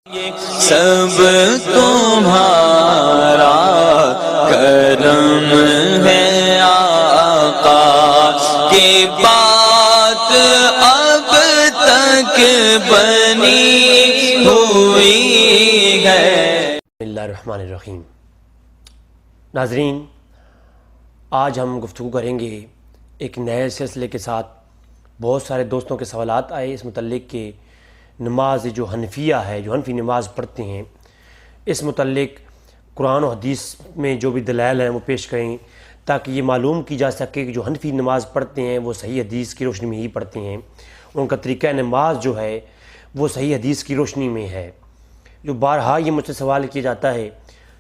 سب تمہارا کرم ہے آقا کی بات اب تک بنی ہوئی ہے۔ بسم اللہ الرحمن الرحیم۔ ناظرین، آج ہم گفتگو کریں گے ایک نئے سلسلے کے ساتھ۔ بہت سارے دوستوں کے سوالات آئے اس متعلق کہ نماز جو حنفیہ ہے، جو حنفی نماز پڑھتے ہیں، اس متعلق قرآن و حدیث میں جو بھی دلائل ہیں وہ پیش کریں تاکہ یہ معلوم کی جا سکے کہ جو حنفی نماز پڑھتے ہیں وہ صحیح حدیث کی روشنی میں ہی پڑھتے ہیں، ان کا طریقہ نماز جو ہے وہ صحیح حدیث کی روشنی میں ہے۔ جو بارہا یہ مجھ سے سوال کیا جاتا ہے،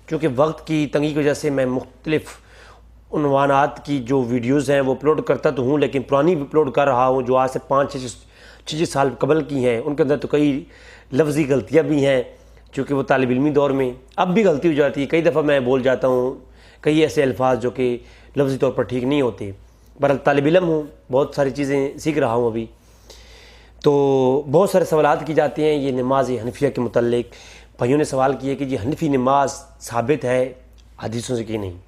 کیونکہ وقت کی تنگی کی وجہ سے میں مختلف عنوانات کی جو ویڈیوز ہیں وہ اپلوڈ کرتا تو ہوں، لیکن پرانی بھی اپلوڈ کر رہا ہوں جو آج سے 5-6 سال قبل کی ہیں۔ ان کے اندر تو کئی لفظی غلطیاں بھی ہیں، چونکہ وہ طالب علمی دور میں اب بھی غلطی ہو جاتی ہے۔ کئی دفعہ میں بول جاتا ہوں کئی ایسے الفاظ جو کہ لفظی طور پر ٹھیک نہیں ہوتے۔ بہرحال طالب علم ہوں، بہت ساری چیزیں سیکھ رہا ہوں ابھی، تو بہت سارے سوالات کی جاتے ہیں یہ نماز حنفیہ کے متعلق۔ بھائیوں نے سوال کیا کہ یہ حنفی نماز ثابت ہے حدیثوں سے کہ نہیں۔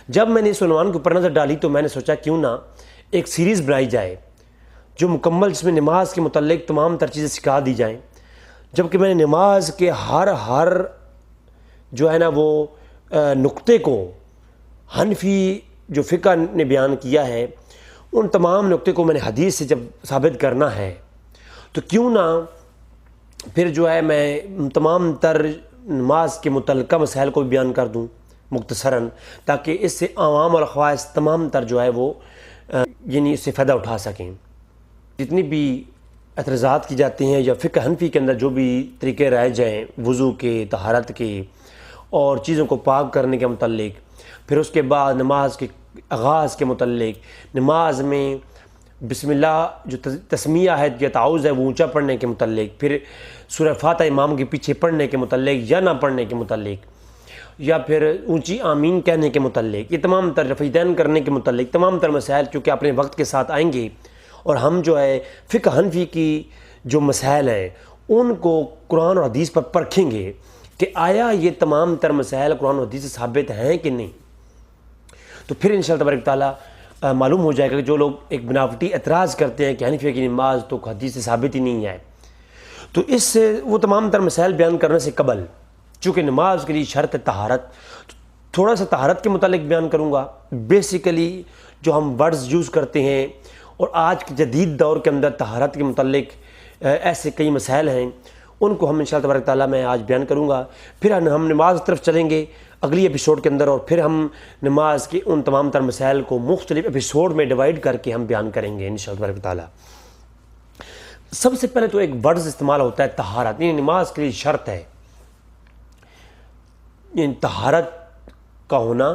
جب میں نے اس عنوان کے اوپر نظر ڈالی تو میں نے سوچا کیوں نہ ایک سیریز بنائی جائے جو مکمل، جس میں نماز کے متعلق تمام تر چیزیں سکھا دی جائیں، جبکہ میں نے نماز کے ہر جو ہے نا وہ نقطے کو حنفی جو فقہ نے بیان کیا ہے، ان تمام نقطے کو میں نے حدیث سے جب ثابت کرنا ہے تو کیوں نہ پھر جو ہے میں تمام تر نماز کے متعلقہ مسائل کو بھی بیان کر دوں مختصراً، تاکہ اس سے عوام اور خواص تمام تر جو ہے وہ یعنی اس سے فائدہ اٹھا سکیں۔ جتنی بھی اعتراضات کی جاتے ہیں یا فقہ حنفی کے اندر جو بھی طریقے رائج ہیں وضو کے، طہارت کے اور چیزوں کو پاک کرنے کے متعلق، پھر اس کے بعد نماز کے آغاز کے متعلق، نماز میں بسم اللہ جو تسمیہ ہے یا تعوذ ہے وہ اونچا پڑھنے کے متعلق، پھر سورہ فاتحہ امام کے پیچھے پڑھنے کے متعلق یا نہ پڑھنے کے متعلق، یا پھر اونچی آمین کہنے کے متعلق، یہ تمام تر رفع یدین کرنے کے متعلق تمام تر مسائل چونکہ اپنے وقت کے ساتھ آئیں گے، اور ہم جو ہے فقہ حنفی کی جو مسائل ہیں ان کو قرآن اور حدیث پر پرکھیں گے کہ آیا یہ تمام تر مسائل قرآن و حدیث سے ثابت ہیں کہ نہیں۔ تو پھر انشاءاللہ تبارک تعالیٰ معلوم ہو جائے گا کہ جو لوگ ایک بناوٹی اعتراض کرتے ہیں کہ حنفیہ کی نماز تو حدیث سے ثابت ہی نہیں ہے، تو اس سے وہ تمام تر مسائل بیان کرنے سے قبل چونکہ نماز کے لیے شرط ہے طہارت، تھوڑا سا طہارت کے متعلق بیان کروں گا۔ بیسیکلی جو ہم ورڈز یوز کرتے ہیں اور آج کے جدید دور کے اندر طہارت کے متعلق ایسے کئی مسائل ہیں، ان کو ہم انشاءاللہ تبارک تعالیٰ میں آج بیان کروں گا۔ پھر ہم نماز طرف چلیں گے اگلی ایپیسوڈ کے اندر، اور پھر ہم نماز کے ان تمام تر مسائل کو مختلف ایپیسوڈ میں ڈیوائیڈ کر کے ہم بیان کریں گے انشاءاللہ تبارک تعالیٰ۔ سب سے پہلے تو ایک ورڈز استعمال ہوتا ہے طہارت، یہ نماز کے لیے شرط ہے۔ یہ طہارت کا ہونا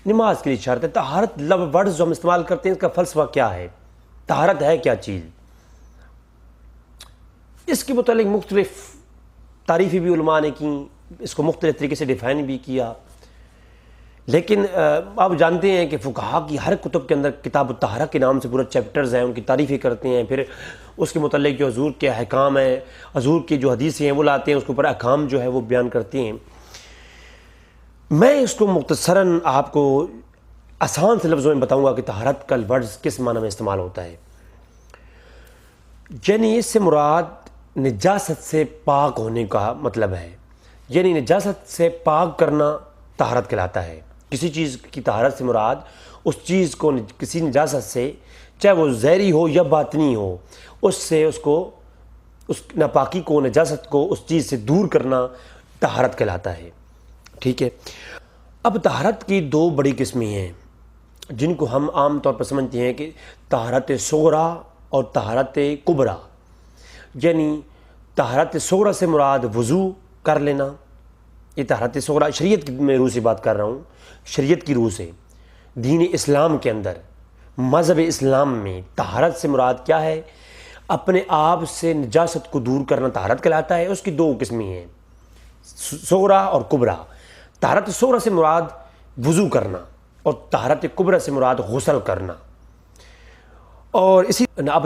نماز کے لیے شرط ہے۔ طہارت ورڈز جو ہم استعمال کرتے ہیں اس کا فلسفہ کیا ہے، طہارت ہے کیا چیز، اس کے متعلق مختلف تعریفیں بھی علماء نے کی، اس کو مختلف طریقے سے ڈیفائن بھی کیا، لیکن آپ جانتے ہیں کہ فقہا کی ہر کتب کے اندر کتاب الطہارہ کے نام سے پورا چیپٹرز ہیں، ان کی تعریفیں کرتے ہیں، پھر اس کے متعلق جو حضور کے احکام ہیں، حضور کی جو حدیثیں ہیں وہ لاتے ہیں، اس کے اوپر احکام جو ہے وہ بیان کرتے ہیں۔ میں اس کو مختصراً آپ کو آسان سے لفظوں میں بتاؤں گا کہ طہارت کا ورڈز کس معنی میں استعمال ہوتا ہے۔ یعنی اس سے مراد نجاست سے پاک ہونے کا مطلب ہے، یعنی نجاست سے پاک کرنا طہارت کہلاتا ہے۔ کسی چیز کی طہارت سے مراد اس چیز کو کسی نجاست سے، چاہے وہ ظاہری ہو یا باطنی ہو، اس سے اس کو، اس ناپاکی کو، نجاست کو اس چیز سے دور کرنا طہارت کہلاتا ہے۔ ٹھیک ہے، اب طہارت کی دو بڑی قسمیں ہیں جن کو ہم عام طور پر سمجھتے ہیں کہ طہارت صغریٰ اور طہارت کبریٰ۔ یعنی طہارت صغریٰ سے مراد وضو کر لینا، یہ طہارت صغریٰ شریعت میں روح سے بات کر رہا ہوں، شریعت کی روح سے، دین اسلام کے اندر، مذہب اسلام میں طہارت سے مراد کیا ہے، اپنے آپ سے نجاست کو دور کرنا طہارت کہلاتا ہے۔ اس کی دو قسمیں ہیں، صغریٰ اور کبریٰ۔ طہارت صغریٰ سے مراد وضو کرنا اور طہارت کبریٰ سے مراد غسل کرنا۔ اور اسی اب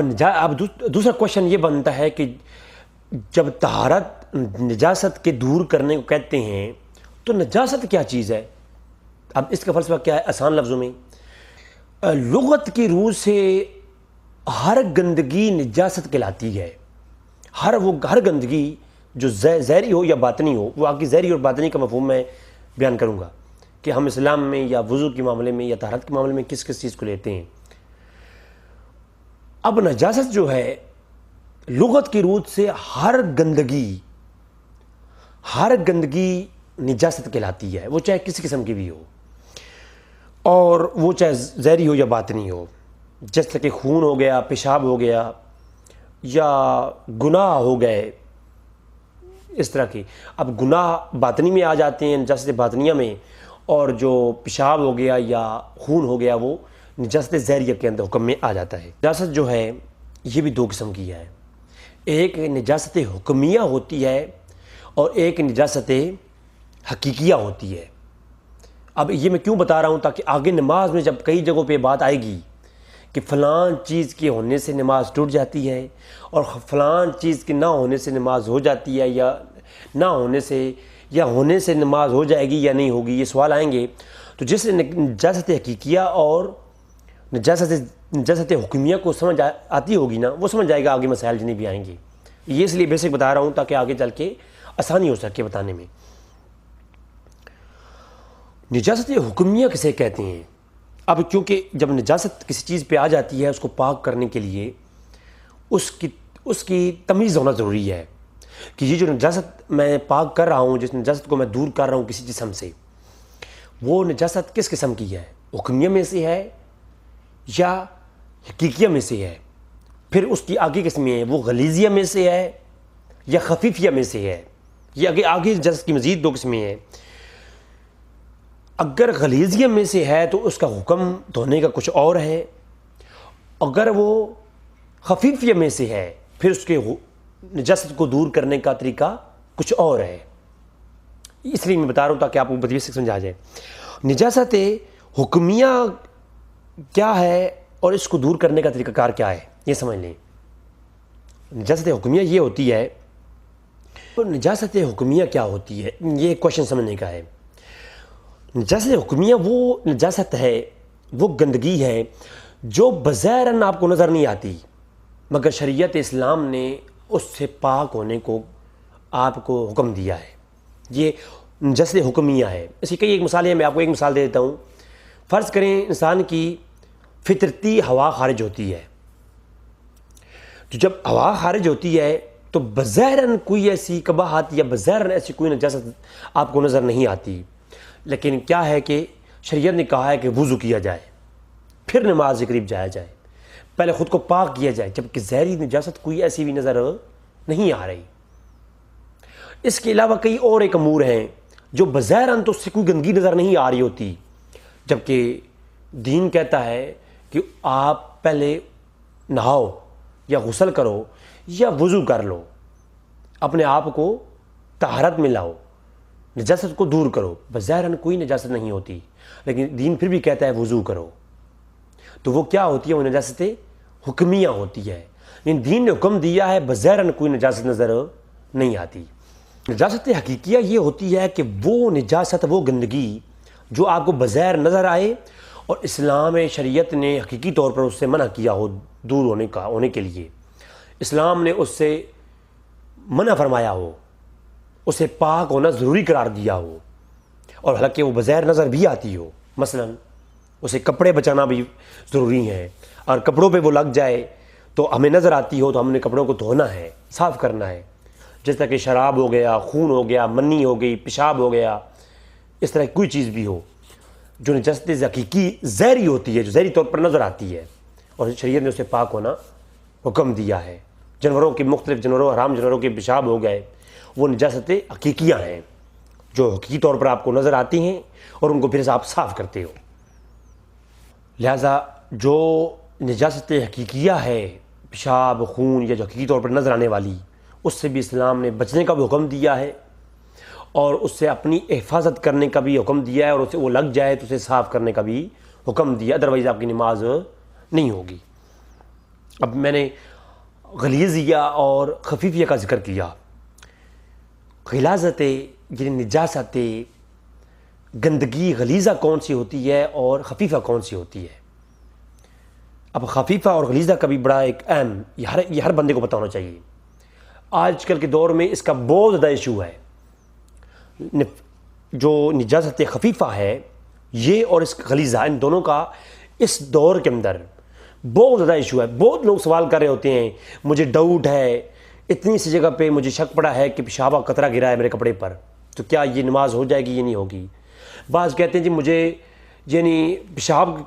دوسرا کوشچن یہ بنتا ہے کہ جب طہارت نجاست کے دور کرنے کو کہتے ہیں تو نجاست کیا چیز ہے؟ اب اس کا فلسفہ کیا ہے؟ آسان لفظوں میں لغت کی روح سے ہر گندگی نجاست کہلاتی ہے. ہر گندگی جو ظاہری ہو یا باطنی ہو، وہ آگے ظاہری اور باطنی کا مفہوم میں بیان کروں گا کہ ہم اسلام میں یا وضو کے معاملے میں یا طہارت کے معاملے میں کس کس چیز کو لیتے ہیں. اب نجاست جو ہے لغت کی روح سے ہر گندگی نجاست کہلاتی ہے، وہ چاہے کسی قسم کی بھی ہو، اور وہ چاہے ظاہری ہو یا باطنی ہو. جیسے کہ خون ہو گیا، پیشاب ہو گیا، یا گناہ ہو گئے، اس طرح کی. اب گناہ باطنی میں آ جاتے ہیں نجاست باطنیہ میں، اور جو پیشاب ہو گیا یا خون ہو گیا وہ نجاست ظاہریہ کے اندر حکم میں آ جاتا ہے. نجاست جو ہے یہ بھی دو قسم کی ہے، ایک نجاست حکمیہ ہوتی ہے اور ایک نجاست حقیقیہ ہوتی ہے. اب یہ میں کیوں بتا رہا ہوں؟ تاکہ آگے نماز میں جب کئی جگہوں پہ بات آئے گی کہ فلان چیز کے ہونے سے نماز ٹوٹ جاتی ہے اور فلان چیز کے نہ ہونے سے نماز ہو جاتی ہے، یا نہ ہونے سے یا ہونے سے نماز ہو جائے گی یا نہیں ہوگی، یہ سوال آئیں گے. تو جس نجاست حقیقیہ اور نجاست حکمیہ کو سمجھ آتی ہوگی نا، وہ سمجھ جائے گا آگے مسائل جتنے بھی آئیں گے. یہ اس لیے بیسک بتا رہا ہوں تاکہ آگے چل کے آسانی ہو سکے بتانے میں. نجاست حکمیہ کسے کہتے ہیں؟ اب کیونکہ جب نجاست کسی چیز پہ آ جاتی ہے، اس کو پاک کرنے کے لیے اس کی تمیز ہونا ضروری ہے کہ یہ جو نجاست میں پاک کر رہا ہوں، جس نجاست کو میں دور کر رہا ہوں کسی جسم سے، وہ نجاست کس قسم کی ہے؟ حکمیہ میں سے ہے یا حقیقیہ میں سے ہے؟ پھر اس کی آگے قسمیں ہیں، وہ غلیظیہ میں سے ہے یا خفیفیہ میں سے ہے؟ یہ آگے نجاست کی مزید دو قسمیں ہیں. اگر غلیظیہ میں سے ہے تو اس کا حکم دھونے کا کچھ اور ہے، اگر وہ خفیفیہ میں سے ہے پھر اس کے نجاست کو دور کرنے کا طریقہ کچھ اور ہے. اس لیے میں بتا رہا ہوں تاکہ آپ کو بدیع سے سمجھا جائے. نجاست حکمیہ کیا ہے اور اس کو دور کرنے کا طریقہ کار کیا ہے، یہ سمجھ لیں. نجاست حکمیہ یہ ہوتی ہے. نجاست حکمیہ کیا ہوتی ہے، یہ کوشچن سمجھنے کا ہے. نجاست حکمیہ وہ نجاست ہے، وہ گندگی ہے جو بظاہراً آپ کو نظر نہیں آتی، مگر شریعت اسلام نے اس سے پاک ہونے کو آپ کو حکم دیا ہے. یہ نجاست حکمیہ ہے. اسی کئی ایک مثالیں ہیں، میں آپ کو ایک مثال دے دیتا ہوں. فرض کریں انسان کی فطرتی ہوا خارج ہوتی ہے، تو جب ہوا خارج ہوتی ہے تو بظاہراً کوئی ایسی قباحت یا بظاہراً ایسی کوئی نجاست آپ کو نظر نہیں آتی، لیکن کیا ہے کہ شریعت نے کہا ہے کہ وضو کیا جائے، پھر نماز کے قریب جایا جائے، پہلے خود کو پاک کیا جائے، جبکہ ظاہری نجاست کوئی ایسی بھی نظر نہیں آ رہی. اس کے علاوہ کئی اور ایک امور ہیں جو بظاہراً تو اس سے کوئی گندگی نظر نہیں آ رہی ہوتی، جبکہ دین کہتا ہے کہ آپ پہلے نہاؤ یا غسل کرو یا وضو کر لو، اپنے آپ کو طہارت میں لاؤ، نجاست کو دور کرو. بظاہراً کوئی نجاست نہیں ہوتی، لیکن دین پھر بھی کہتا ہے وضو کرو. تو وہ کیا ہوتی ہے؟ وہ نجاست حکمیہ ہوتی ہے. لیکن دین نے حکم دیا ہے، بظاہراً کوئی نجاست نظر نہیں آتی. نجاست حقیقیہ یہ ہوتی ہے کہ وہ نجاست، وہ گندگی جو آپ کو بظاہر نظر آئے اور اسلام شریعت نے حقیقی طور پر اس سے منع کیا ہو دور ہونے کے لیے، اسلام نے اس سے منع فرمایا ہو، اسے پاک ہونا ضروری قرار دیا ہو، اور حالانکہ وہ بظاہر نظر بھی آتی ہو. مثلا اسے کپڑے بچانا بھی ضروری ہے، اور کپڑوں پہ وہ لگ جائے تو ہمیں نظر آتی ہو تو ہم نے کپڑوں کو دھونا ہے، صاف کرنا ہے. جس طرح کہ شراب ہو گیا، خون ہو گیا، منی ہو گئی، پیشاب ہو گیا، اس طرح کوئی چیز بھی ہو جو نجاست حقیقی ظاہری ہوتی ہے، جو ظاہری طور پر نظر آتی ہے، اور شریعت نے اسے پاک ہونا حکم دیا ہے. جانوروں کے مختلف جانوروں، حرام جانوروں کے پیشاب ہو گئے، وہ نجاست حقیقیہ ہیں جو حقیقی طور پر آپ کو نظر آتی ہیں اور ان کو پھر آپ صاف کرتے ہو. لہذا جو نجاست حقیقیہ ہے، پیشاب، خون، یا جو حقیقی طور پر نظر آنے والی، اس سے بھی اسلام نے بچنے کا بھی حکم دیا ہے اور اس سے اپنی حفاظت کرنے کا بھی حکم دیا ہے، اور اسے وہ لگ جائے تو اسے صاف کرنے کا بھی حکم دیا، ادروائز آپ کی نماز نہیں ہوگی. اب میں نے غلیظیہ اور خفیفیہ کا ذکر کیا. غلاظت یعنی نجاست، گندگی غلیظہ کون سی ہوتی ہے اور خفیفہ کون سی ہوتی ہے. اب خفیفہ اور غلیظہ کا بھی بڑا ایک اہم، یہ ہر بندے کو پتہ ہونا چاہیے. آج کل کے دور میں اس کا بہت زیادہ ایشو ہے. جو نجاست خفیفہ ہے یہ اور اس غلیظہ، ان دونوں کا اس دور کے اندر بہت زیادہ ایشو ہے. بہت لوگ سوال کر رہے ہوتے ہیں مجھے ڈاؤٹ ہے، اتنی سی جگہ پہ مجھے شک پڑا ہے کہ پیشاب کا قطرہ گرا ہے میرے کپڑے پر، تو کیا یہ نماز ہو جائے گی یا نہیں ہوگی. بعض کہتے ہیں جی مجھے یعنی پیشاب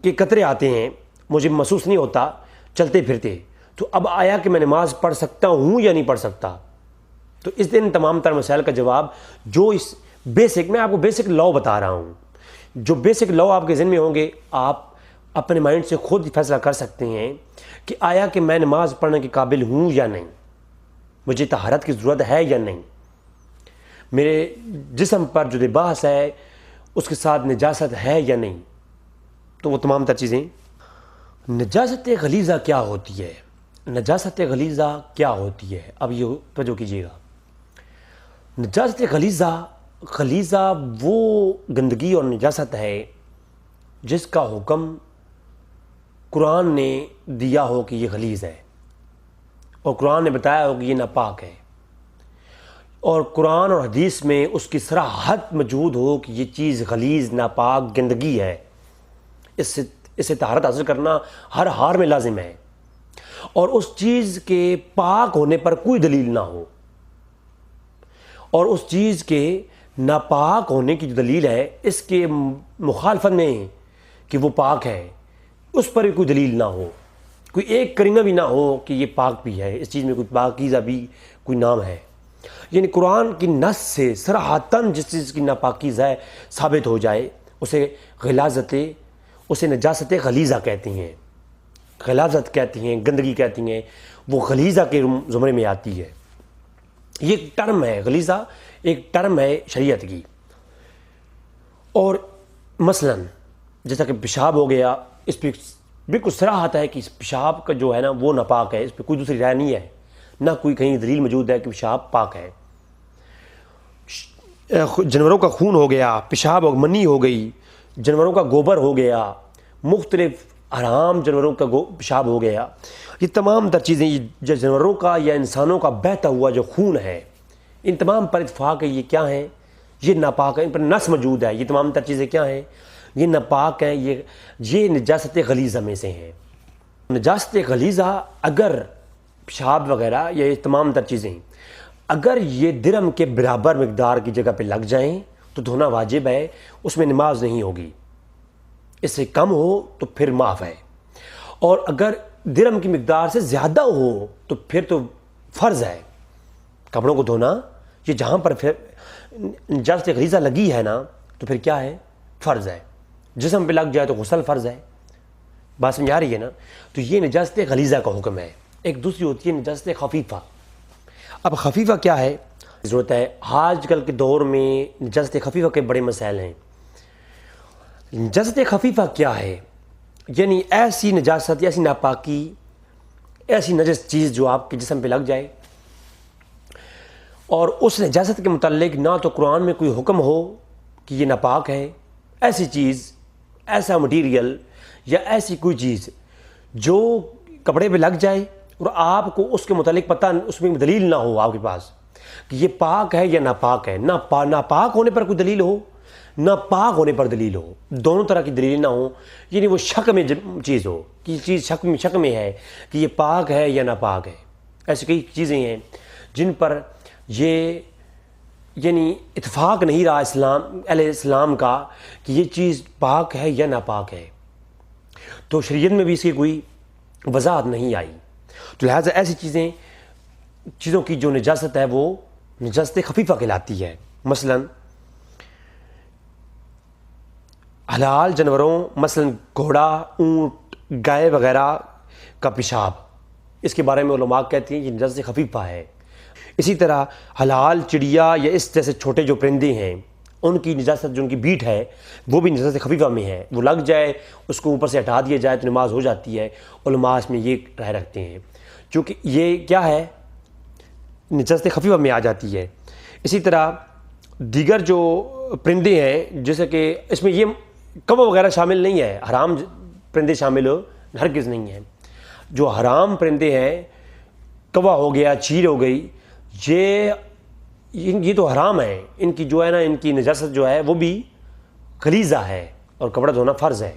کے قطرے آتے ہیں، مجھے محسوس نہیں ہوتا چلتے پھرتے، تو اب آیا کہ میں نماز پڑھ سکتا ہوں یا نہیں پڑھ سکتا. تو اس دن تمام تر مسائل کا جواب جو اس بیسک، میں آپ کو بیسک لاء بتا رہا ہوں، جو بیسک لاء آپ کے ذہن میں ہوں گے آپ اپنے مائنڈ سے خود فیصلہ کر سکتے ہیں کہ آیا کہ میں نماز پڑھنے کے قابل ہوں یا نہیں، مجھے طہارت کی ضرورت ہے یا نہیں، میرے جسم پر جو لباس ہے اس کے ساتھ نجاست ہے یا نہیں. تو وہ تمام تر چیزیں. نجاست غلیظہ کیا ہوتی ہے؟ نجاست غلیظہ کیا ہوتی ہے؟ اب یہ توجہ کیجیے گا. نجاست غلیظہ وہ گندگی اور نجاست ہے جس کا حکم قرآن نے دیا ہو کہ یہ غلیظ ہے، اور قرآن نے بتایا ہو کہ یہ ناپاک ہے، اور قرآن اور حدیث میں اس کی صراحت موجود ہو کہ یہ چیز غلیظ، ناپاک، گندگی ہے، اس سے طہارت حاصل کرنا ہر حال میں لازم ہے، اور اس چیز کے پاک ہونے پر کوئی دلیل نہ ہو، اور اس چیز کے ناپاک ہونے کی جو دلیل ہے اس کے مخالفت میں کہ وہ پاک ہے اس پر بھی کوئی دلیل نہ ہو، کوئی ایک کرینہ بھی نہ ہو کہ یہ پاک بھی ہے، اس چیز میں کوئی پاکیزہ بھی کوئی نام ہے. یعنی قرآن کی نص سے صراحتاً جس چیز کی ناپاکیزہ ہے ثابت ہو جائے اسے اسے نجاست غلیظہ کہتے ہیں، غلاظت کہتی ہیں، گندگی کہتی ہیں، وہ غلیظہ کے زمرے میں آتی ہے. یہ ایک ٹرم ہے، غلیظہ ایک ٹرم ہے شریعت کی. اور مثلا جیسا کہ پیشاب ہو گیا، اس پہ بالکل صراحت ہے کہ اس پیشاب کا جو ہے نا وہ ناپاک ہے، اس پہ کوئی دوسری رائے نہیں ہے، نہ کوئی کہیں دلیل موجود ہے کہ پیشاب پاک ہے. جانوروں کا خون ہو گیا، پیشاب ہو، منی ہو گئی، جانوروں کا گوبر ہو گیا، مختلف حرام جانوروں کا پیشاب ہو گیا، یہ تمام تر چیزیں جو جانوروں کا یا انسانوں کا بہتا ہوا جو خون ہے، ان تمام پر اتفاق ہے یہ کیا ہیں؟ یہ ناپاک ہے، ان پر نص موجود ہے. یہ تمام تر چیزیں کیا ہیں؟ یہ ناپاک ہیں، یہ نجاست غلیظہ میں سے ہیں. نجاست غلیظہ اگر پیشاب وغیرہ یا یہ تمام تر چیزیں اگر یہ درہم کے برابر مقدار کی جگہ پہ لگ جائیں تو دھونا واجب ہے، اس میں نماز نہیں ہوگی. اس سے کم ہو تو پھر معاف ہے، اور اگر درہم کی مقدار سے زیادہ ہو تو پھر تو فرض ہے کپڑوں کو دھونا. یہ جہاں پر پھر نجاست غلیظہ لگی ہے نا تو پھر کیا ہے؟ فرض ہے. جسم پہ لگ جائے تو غسل فرض ہے. بات سمجھ آ رہی ہے نا؟ تو یہ نجاست غلیظہ کا حکم ہے. ایک دوسری ہوتی ہے نجاست خفیفہ. اب خفیفہ کیا ہے؟ ضرورت ہے آج کل کے دور میں نجاست خفیفہ کے بڑے مسائل ہیں. نجاست خفیفہ کیا ہے؟ یعنی ایسی نجاست، ایسی ناپاکی، ایسی نجس چیز جو آپ کے جسم پہ لگ جائے اور اس نجاست کے متعلق نہ تو قرآن میں کوئی حکم ہو کہ یہ ناپاک ہے، ایسی چیز، ایسا مٹیریل یا ایسی کوئی چیز جو کپڑے پہ لگ جائے اور آپ کو اس کے متعلق پتہ، اس میں دلیل نہ ہو آپ کے پاس کہ یہ پاک ہے یا ناپاک ہے. ناپاک ہونے پر کوئی دلیل ہو، نہ پاک ہونے پر دلیل ہو، دونوں طرح کی دلیل نہ ہو. یعنی وہ شک میں چیز ہو کہ یہ چیز شک میں ہے کہ یہ پاک ہے یا ناپاک ہے. ایسی کئی چیزیں ہیں جن پر یہ یعنی اتفاق نہیں رہا اہل اسلام کا کہ یہ چیز پاک ہے یا ناپاک ہے، تو شریعت میں بھی اس کی کوئی وضاحت نہیں آئی. تو لہٰذا ایسی چیزوں کی جو نجاست ہے وہ نجاست خفیفہ کہلاتی ہے. مثلا حلال جانوروں، مثلا گھوڑا، اونٹ، گائے وغیرہ کا پیشاب، اس کے بارے میں علماء کہتے ہیں یہ نجاست خفیفہ ہے. اسی طرح حلال چڑیا یا اس جیسے چھوٹے جو پرندے ہیں ان کی نجاست جو ان کی بیٹ ہے وہ بھی نجاست خفیفہ میں ہے. وہ لگ جائے، اس کو اوپر سے ہٹا دیا جائے تو نماز ہو جاتی ہے. علماء اس میں یہ رائے رکھتے ہیں. چونکہ یہ کیا ہے نجاست خفیفہ میں آ جاتی ہے۔ اسی طرح دیگر جو پرندے ہیں جیسے کہ اس میں یہ کوا وغیرہ شامل نہیں ہے، حرام پرندے شامل ہرگز نہیں ہیں۔ جو حرام پرندے ہیں کوا ہو گیا، چیل ہو گئی، یہ تو حرام ہے، ان کی جو ہے نا ان کی نجاست جو ہے وہ بھی غلیظہ ہے اور کپڑا دھونا فرض ہے،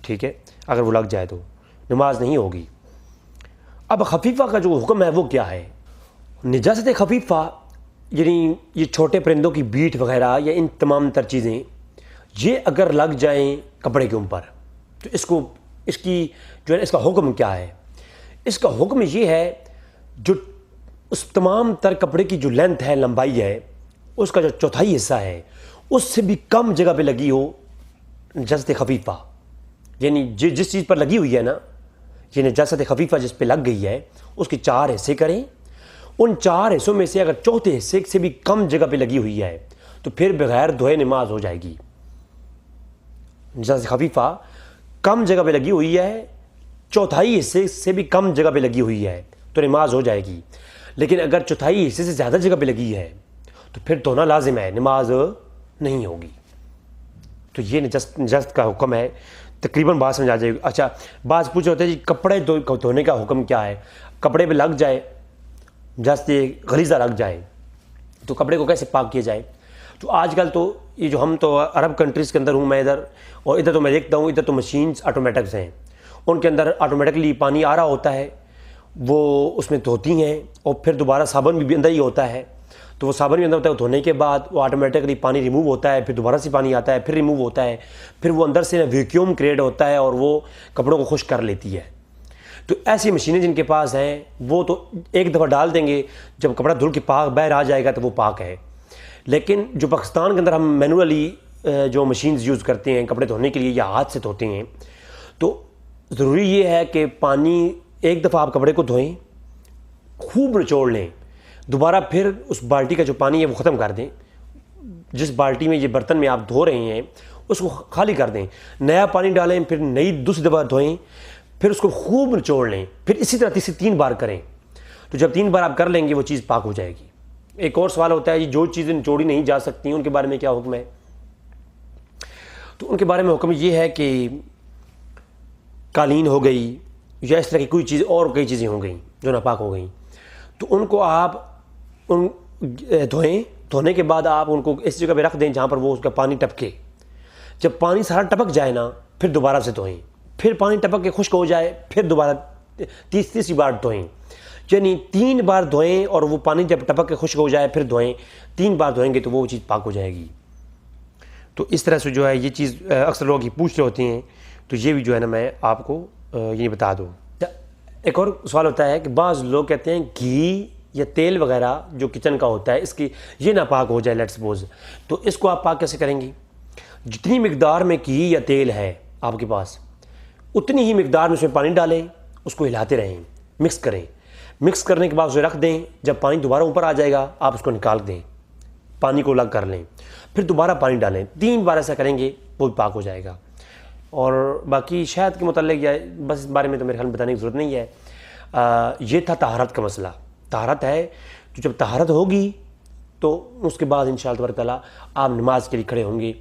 ٹھیک ہے، اگر وہ لگ جائے تو نماز نہیں ہوگی۔ اب خفیفہ کا جو حکم ہے وہ کیا ہے؟ نجاست خفیفہ یعنی یہ چھوٹے پرندوں کی بیٹ وغیرہ یا ان تمام تر چیزیں یہ اگر لگ جائیں کپڑے کے اوپر تو اس کی جو ہے اس کا حکم کیا ہے؟ اس کا حکم یہ ہے جو اس تمام تر کپڑے کی جو لینتھ ہے، لمبائی ہے، اس کا جو چوتھائی حصہ ہے اس سے بھی کم جگہ پہ لگی ہو نجاست خفیفہ، یعنی جس چیز پر لگی ہوئی ہے نا یہ نجاست خفیفہ جس پہ لگ گئی ہے اس کے 4 حصے کریں، ان 4 حصوں میں سے اگر چوتھے حصے سے بھی کم جگہ پہ لگی ہوئی ہے تو پھر بغیر دھوئے نماز ہو جائے گی۔ نجاست خفیفہ کم جگہ پہ لگی ہوئی ہے، چوتھائی حصے سے بھی کم جگہ پہ لگی ہوئی ہے تو نماز ہو جائے گی، لیکن اگر چوتھائی حصے سے زیادہ جگہ پہ لگی ہے تو پھر دھونا لازم ہے، نماز نہیں ہوگی۔ تو یہ نجاست کا حکم ہے، تقریباً بات سمجھ آ جائے گی۔ اچھا بعض پوچھ ہوتے ہیں جی کپڑے دھونے کا حکم کیا ہے؟ کپڑے پہ لگ جائے نجاست غلیظہ لگ جائے تو کپڑے کو کیسے پاک کیا جائے؟ تو آج کل تو یہ جو ہم تو عرب کنٹریز کے اندر ہوں میں ادھر، اور ادھر تو میں دیکھتا ہوں ادھر تو مشینز آٹومیٹکس ہیں، ان کے اندر آٹومیٹکلی پانی آ رہا ہوتا ہے، وہ اس میں دھوتی ہیں اور پھر دوبارہ صابن بھی اندر ہی ہوتا ہے، تو وہ صابن بھی اندر ہوتا ہے، دھونے کے بعد وہ آٹومیٹکلی پانی ریموو ہوتا ہے، پھر دوبارہ سے پانی آتا ہے، پھر ریموو ہوتا ہے، پھر وہ اندر سے ویکیوم کریٹ ہوتا ہے اور وہ کپڑوں کو خشک کر لیتی ہے۔ تو ایسی مشینیں جن کے پاس ہیں وہ تو ایک دفعہ ڈال دیں گے، جب کپڑا دھل کے پاک باہر آ جائے گا تو وہ پاک ہے۔ لیکن جو پاکستان کے اندر ہم مینولی جو مشینز یوز کرتے ہیں کپڑے دھونے کے لیے یا ہاتھ سے دھوتے ہیں، تو ضروری یہ ہے کہ پانی ایک دفعہ آپ کپڑے کو دھوئیں، خوب نچوڑ لیں، دوبارہ پھر اس بالٹی کا جو پانی ہے وہ ختم کر دیں، جس بالٹی میں یہ برتن میں آپ دھو رہے ہیں اس کو خالی کر دیں، نیا پانی ڈالیں، پھر دوسری دفعہ دھوئیں، پھر اس کو خوب نچوڑ لیں، پھر اسی طرح 3 بار کریں۔ تو جب 3 بار آپ کر لیں گے وہ چیز پاک ہو جائے گی۔ ایک اور سوال ہوتا ہے جی جو چیزیں نچوڑی نہیں جا سکتی ان کے بارے میں کیا حکم ہے؟ تو ان کے بارے میں حکم یہ ہے کہ قالین ہو گئی یا اس طرح کی کوئی چیز اور کئی چیزیں ہو گئیں جو ناپاک ہو گئیں، تو ان کو آپ دھونے کے بعد آپ ان کو اس جگہ پہ رکھ دیں جہاں پر وہ اس کا پانی ٹپکے۔ جب پانی سارا ٹپک جائے نا پھر دوبارہ سے دھوئیں، پھر پانی ٹپک کے خشک ہو جائے پھر دوبارہ تیسری بار دھوئیں، یعنی 3 بار دھوئیں اور وہ پانی جب ٹپک کے خشک ہو جائے پھر دھوئیں، 3 بار دھوئیں گے تو وہ چیز پاک ہو جائے گی۔ تو اس طرح سے جو ہے یہ چیز اکثر لوگ پوچھ رہے ہوتے ہیں، تو یہ بھی جو ہے نا میں آپ کو یہ بتا دوں۔ ایک اور سوال ہوتا ہے کہ بعض لوگ کہتے ہیں گھی یا تیل وغیرہ جو کچن کا ہوتا ہے اس کی یہ ناپاک ہو جائے لیٹ سپوز، تو اس کو آپ پاک کیسے کریں گی؟ جتنی مقدار میں گھی یا تیل ہے آپ کے پاس اتنی ہی مقدار میں اس میں پانی ڈالیں، اس کو ہلاتے رہیں، مکس کریں، مکس کرنے کے بعد اسے رکھ دیں، جب پانی دوبارہ اوپر آ جائے گا آپ اس کو نکال دیں، پانی کو الگ کر لیں، پھر دوبارہ پانی ڈالیں، 3 بار ایسا کریں گے وہ بھی پاک ہو جائے گا۔ اور باقی شہد کے متعلق یا بس اس بارے میں تو میرے خیال میں بتانے کی ضرورت نہیں ہے۔ یہ تھا طہارت کا مسئلہ، طہارت ہے تو جب طہارت ہوگی تو اس کے بعد انشاءاللہ تبارک تعالیٰ آپ نماز کے لیے کھڑے ہوں گے۔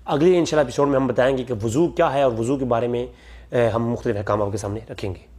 اگلے انشاءاللہ ایپیسوڈ میں ہم بتائیں گے کہ وضو کیا ہے اور وضو کے بارے میں ہم مختلف احکام آپ کے سامنے رکھیں گے۔